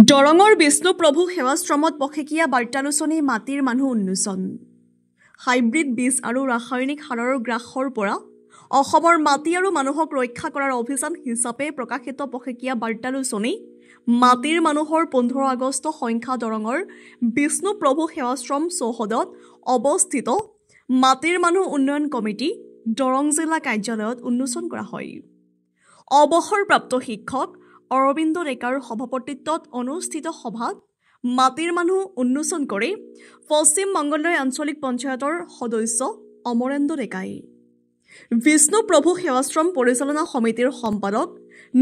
দৰঙৰ বিষ্ণুপ্ৰভু সেৱাশ্ৰমত পষেকীয়া বাৰ্তালোচনী মাটিৰ মানুহ উন্মোচন হাইব্ৰিড বীজ আৰু ৰাসায়নিক সাৰৰ গ্ৰাসৰ পৰা অসমৰ মাটি আৰু মানুহক ৰক্ষা কৰাৰ অভিযান হিচাপে প্ৰকাশিত পষেকীয়া বাৰ্তালোচনী মাটিৰ মানুহৰ 15 আগষ্ট সংখ্যা দৰঙৰ বিষ্ণুপ্ৰভু সেৱাশ্ৰম চৌহদত অৱস্থিত মাটিৰ মানুহ উন্নয়ন কমিটি দৰং জিলা কাৰ্যালয়ত উন্মোচন কৰা হয়। অৱসৰপ্ৰাপ্ত শিক্ষক অৰবিন্দ ডেকাৰ সভাপতিত্বত অনুষ্ঠিত সভাত মাটিৰ মানুহ উন্মোচন কৰি পশ্চিম মংগলদৈ আঞ্চলিক পঞ্চায়তৰ সদস্য অমৰেন্দ্ৰ ডেকাই, বিষ্ণুপ্ৰভু সেৱাশ্ৰম পৰিচালনা সমিতিৰ সম্পাদক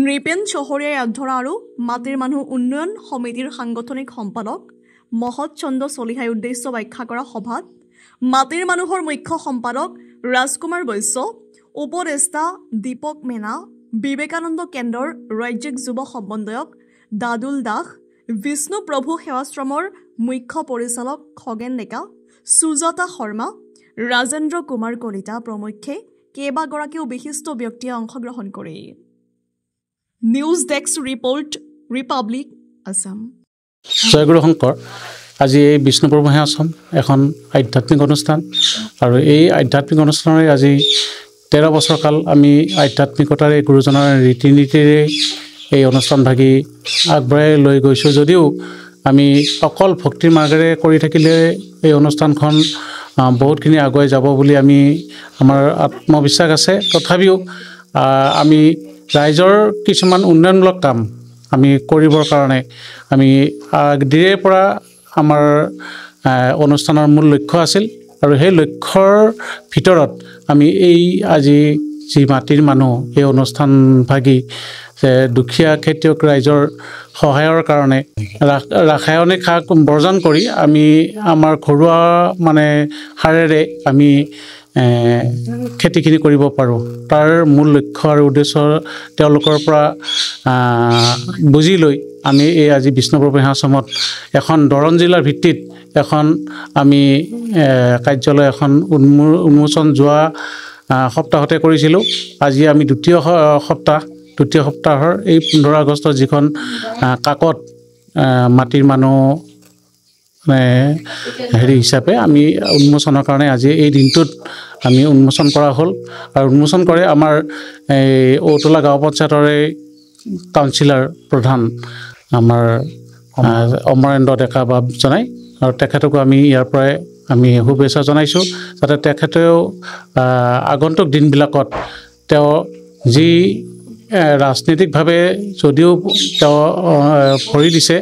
নৃপেন চহৰীয়াই আধৰা আৰু মাটিৰ মানুহ উন্নয়ন সমিতিৰ সাংগঠনিক সম্পাদক মহৎ চন্দ্ৰ চলিহাই উদ্দেশ্য ব্যাখ্যা কৰা সভাত মাটিৰ মানুহৰ মুখ্য সম্পাদক ৰাজকুমাৰ বৈশ্য, উপদেষ্টা দীপক মেনা, বিবেকানন্দ কেন্দ্ৰৰ ৰাজ্যিক যুৱ সমন্বয়ক দাদুল দাস, বিষ্ণুপ্ৰভু সেৱাশ্ৰমৰ মুখ্য পৰিচালক খগেন ডেকা, সুজাতা শৰ্মা, ৰাজেন্দ্ৰ কুমাৰ কলিতা প্ৰমুখ্যে কেইবাগৰাকীও বিশিষ্ট ব্যক্তিয়ে অংশগ্ৰহণ কৰে। News desk report, Republic Assam. জয়গুৰু শংকৰ। আজি এই বিষ্ণুপ্ৰভু সেৱাশ্ৰম এখন আধ্যাত্মিক অনুষ্ঠান আৰু এই আধ্যাত্মিক অনুষ্ঠানৰে আজি 13 বছৰ কাল আমি আধ্যাত্মিকতাৰে গুৰুজনৰ ৰীতি নীতিৰে এই অনুষ্ঠানভাগি আগবঢ়াই লৈ গৈছোঁ। যদিও আমি অকল ভক্তিৰ মাৰ্গেৰে কৰি থাকিলে এই অনুষ্ঠানখন বহুতখিনি আগুৱাই যাব বুলি আমাৰ আত্মবিশ্বাস আছে। তথাপিও আমি ৰাইজৰ কিছুমান উন্নয়নমূলক কাম আমি কৰিবৰ কাৰণে আমি আগদিৰে পৰা আমাৰ অনুষ্ঠানৰ মূল লক্ষ্য আছিল আৰু সেই লক্ষ্যৰ ভিতৰত আমি এই আজি যি মাটিৰ মানুহ এই অনুষ্ঠানভাগি যে দুখীয়া খেতিয়ক ৰাইজৰ সহায়ৰ কাৰণে ৰাসায়নিক সাৰ বৰ্জন কৰি আমি আমাৰ ঘৰুৱা সাৰেৰে আমি খেতিখিনি কৰিব পাৰোঁ, তাৰ মূল লক্ষ্য আৰু উদ্দেশ্য তেওঁলোকৰ পৰা বুজি লৈ আমি এই আজি বিষ্ণুপ্ৰভু সেৱাশ্ৰমত এখন দৰং জিলাৰ ভিত্তিত এখন আমি কাৰ্যালয় এখন উন্মোচন যোৱা সপ্তাহতে কৰিছিলোঁ। আজি আমি দ্বিতীয় সপ্তাহৰ এই 15 আগষ্টৰ যিখন কাকত মাটিৰ মানুহ হিচাপে আমি উন্মোচনৰ কাৰণে আজি এই দিনটোত আমি উন্মোচন কৰা হ'ল আৰু উন্মোচন কৰে আমাৰ এই ঔতলা গাঁও পঞ্চায়তৰে কাউন্সিলৰ প্ৰধান আমাৰ অমৰেন্দ্ৰ ডেকা বাব জনাই আৰু তেখেতকো আমি ইয়াৰ পৰাই আমি শুভেচ্ছা জনাইছোঁ, যাতে তেখেতেও আগন্তুক দিনবিলাকত তেওঁ যি ৰাজনৈতিকভাৱে যদিও তেওঁ ভৰি দিছে,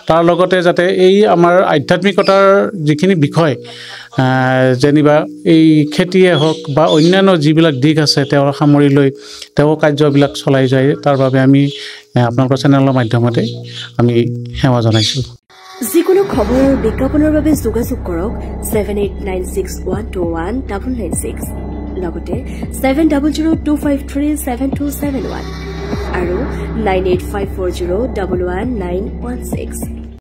তাৰ লগতে যাতে এই আমাৰ আধ্যাত্মিকতাৰ যিখিনি বিষয় যেনিবা এই খেতিয়ে হওক বা অন্যান্য যিবিলাক দিশ আছে তেওঁৰ সামৰি লৈ তেওঁ কাৰ্যবিলাক চলাই যায়, তাৰ বাবে আমি আপোনালোকৰ চেনেলৰ মাধ্যমতে আমি সেৱা জনাইছোঁ। যিকোনো খবৰ আৰু বিজ্ঞাপনৰ বাবে যোগাযোগ কৰক 7896121996 লগতে 7002537271 আৰু 9854011916।